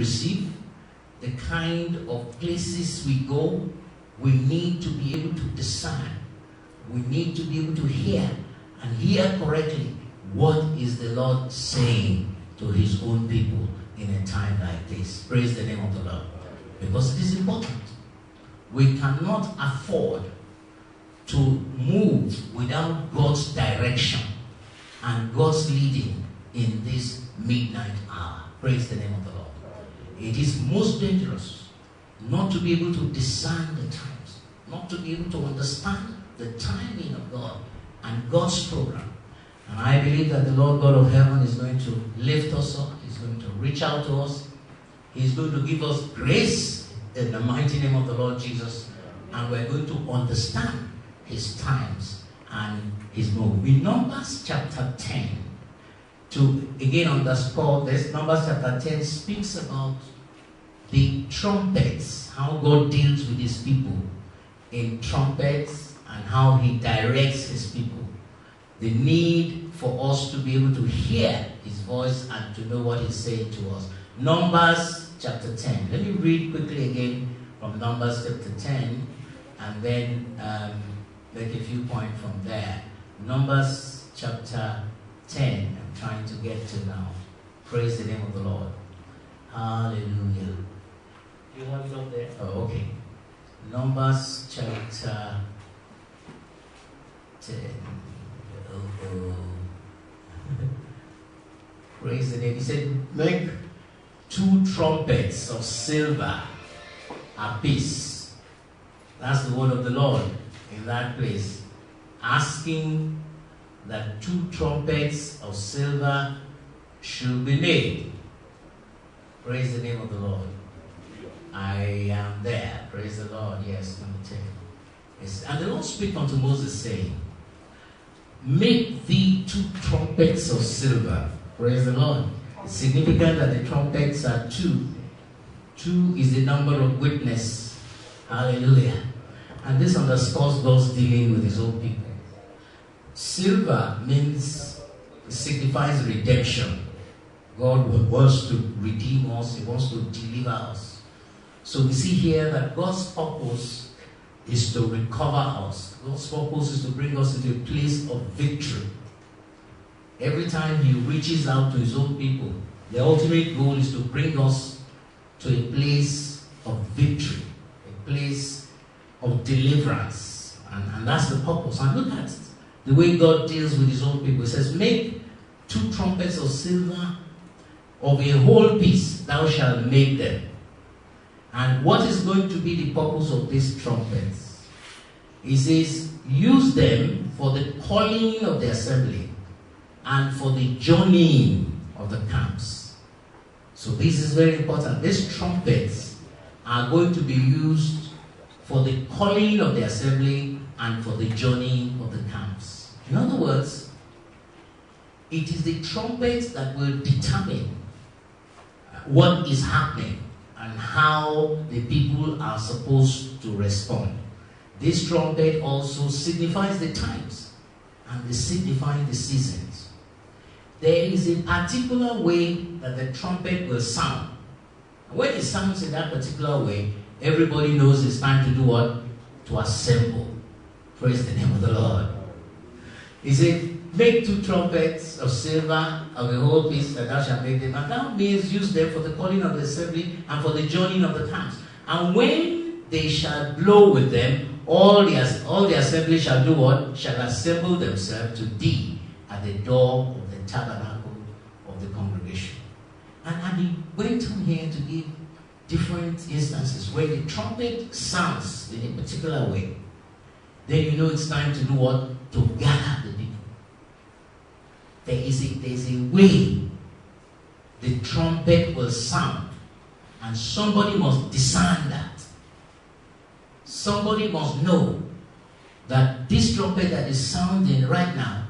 receive, the kind of places we go, we need to be able to discern. We need to be able to hear and hear correctly what is the Lord saying to his own people in a time like this. Praise the name of the Lord. Because it is important. We cannot afford to move without God's direction and God's leading in this midnight hour. Praise the name of the Lord. It is most dangerous not to be able to discern the times, not to be able to understand the timing of God and God's program. And I believe that the Lord God of heaven is going to lift us up. He's going to reach out to us. He's going to give us grace in the mighty name of the Lord Jesus. And we're going to understand his times and his move. In Numbers chapter 10, to again underscore this, Numbers chapter 10 speaks about the trumpets, how God deals with his people in trumpets and how he directs his people. The need for us to be able to hear his voice and to know what he's saying to us. Numbers chapter 10. Let me read quickly again from Numbers chapter 10 and then make a few points from there. Numbers chapter 10, I'm trying to get to now. Praise the name of the Lord. Hallelujah. You have it up there? Oh, okay. Numbers chapter 10. Oh. Praise the name. He said, make 2 trumpets of silver apiece. That's the word of the Lord in that place. Asking that 2 trumpets of silver should be made. Praise the name of the Lord. I am there. Praise the Lord. Yes, let me tell you. Yes. And the Lord spake unto Moses, saying, make thee 2 trumpets of silver. Praise the Lord. It's significant that the trumpets are 2. 2 is the number of witness. Hallelujah. And this underscores God's dealing with his own people. Silver signifies redemption. God wants to redeem us. He wants to deliver us. So we see here that God's purpose is to recover us. God's purpose is to bring us into a place of victory. Every time he reaches out to his own people, the ultimate goal is to bring us to a place of victory, a place of deliverance. And that's the purpose. And look at the way God deals with his own people. He says, make 2 trumpets of silver of a whole piece, thou shalt make them. And what is going to be the purpose of these trumpets? He says, use them for the calling of the assembly and for the journeying of the camps. So this is very important. These trumpets are going to be used for the calling of the assembly and for the journeying of the camps. In other words, it is the trumpets that will determine what is happening and how the people are supposed to respond. This trumpet also signifies the times and they signify the seasons. There is a particular way that the trumpet will sound. When it sounds in that particular way, everybody knows it's time to do what? To assemble. Praise the name of the Lord. He said, make 2 trumpets of silver of a whole piece, that thou shalt make them. And thou mayest use them for the calling of the assembly and for the journeying of the camps. And when they shall blow with them, all the assembly shall do what? Shall assemble themselves to thee at the door of the tabernacle of the congregation. And he went on here to give different instances where the trumpet sounds in a particular way. Then you know it's time to do what? To gather the people. There is a way the trumpet will sound, and somebody must discern that. Somebody must know that this trumpet that is sounding right now,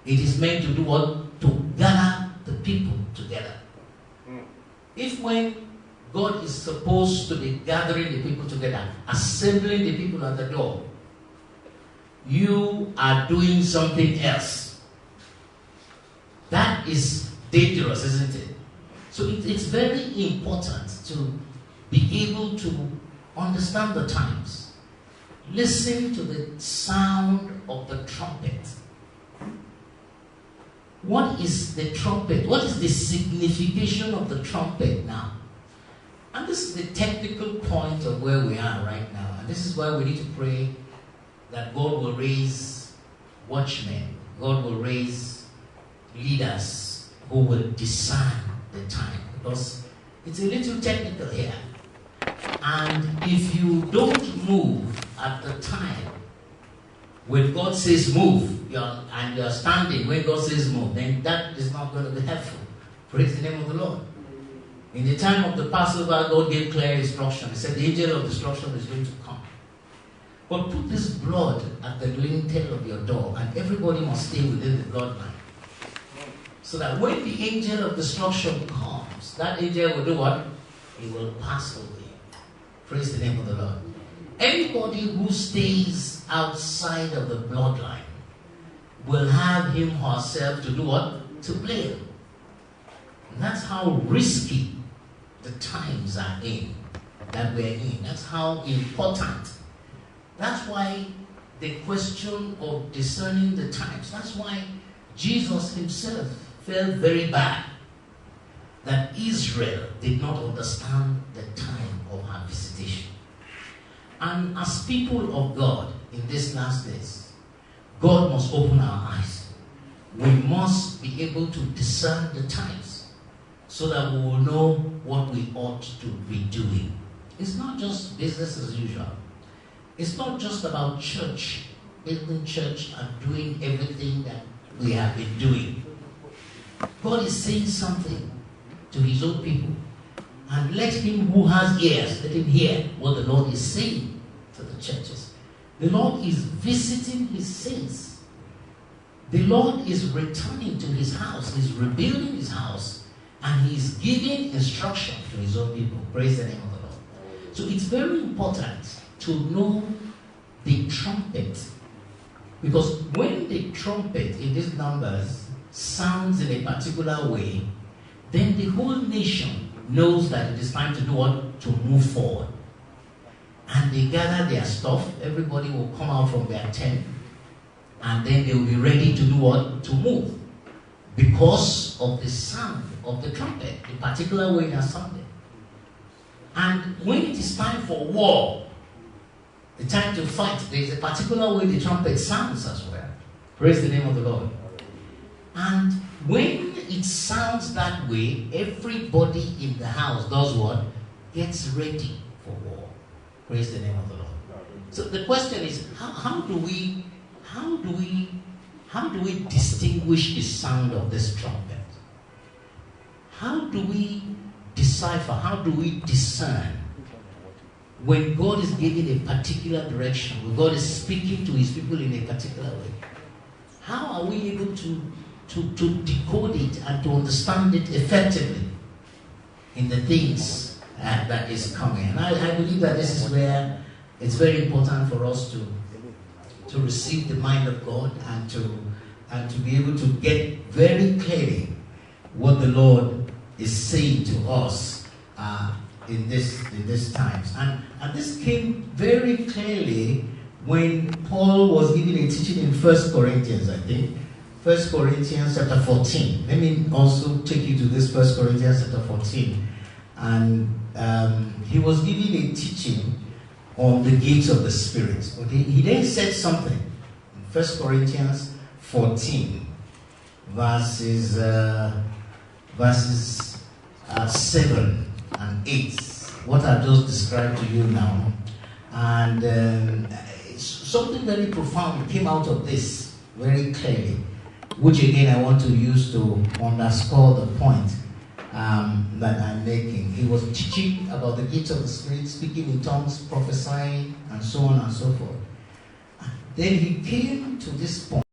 it is meant to do what? To gather the people together. If when God is supposed to be gathering the people together, assembling the people at the door, you are doing something else, that is dangerous, isn't it? So it's very important to be able to understand the times. Listen to the sound of the trumpet. What is the trumpet? What is the signification of the trumpet now? And this is the technical point of where we are right now. And this is why we need to pray that God will raise watchmen. God will raise leaders who will discern the time. Because it's a little technical here. And if you don't move at the time when God says move, and you're standing when God says move, then that is not going to be helpful. Praise the name of the Lord. In the time of the Passover, God gave clear instruction. He said the angel of destruction is going to come. But put this blood at the lintel of your door, and everybody must stay within the bloodline. So that when the angel of destruction comes, that angel will do what? He will pass away. Praise the name of the Lord. Anybody who stays outside of the bloodline will have him or herself to do what? To blame. And that's how risky the times are in, that we're in. That's how important. That's why the question of discerning the times, that's why Jesus himself felt very bad that Israel did not understand the time of her visitation. And as people of God in these last days, God must open our eyes. We must be able to discern the times so that we will know what we ought to be doing. It's not just business as usual. It's not just about church, building church and doing everything that we have been doing. God is saying something to his own people. And let him who has ears, let him hear what the Lord is saying to the churches. The Lord is visiting his saints. The Lord is returning to his house. He's rebuilding his house. And he's giving instruction to his own people. Praise the name of the Lord. So it's very important to know the trumpet. Because when the trumpet in these numbers sounds in a particular way, then the whole nation knows that it is time to do what? To move forward. And they gather their stuff. Everybody will come out from their tent. And then they will be ready to do what? To move. Because of the sound of the trumpet, the particular way they are sounding. And when it is time for war, the time to fight, there is a particular way the trumpet sounds as well. Praise the name of the Lord. And when it sounds that way, everybody in the house does what? Gets ready for war. Praise the name of the Lord. So the question is, how do we distinguish the sound of this trumpet? How do we decipher? How do we discern when God is giving a particular direction, when God is speaking to his people in a particular way? How are we able to decode it and to understand it effectively in the things that is coming? And I believe that this is where it's very important for us to receive the mind of God and to be able to get very clearly what the Lord is saying to us in this times. And this came very clearly when Paul was giving a teaching in 1 Corinthians, I think. 1 Corinthians chapter 14. Let me also take you to this 1 Corinthians chapter 14. And he was giving a teaching on the gifts of the Spirit. But he then said something in 1 Corinthians 14, verses 7 and 8. What I've just described to you now. And something very profound came out of this very clearly, which again I want to use to underscore the point that I'm making. He was teaching about the gifts of the Spirit, speaking in tongues, prophesying, and so on and so forth. Then he came to this point.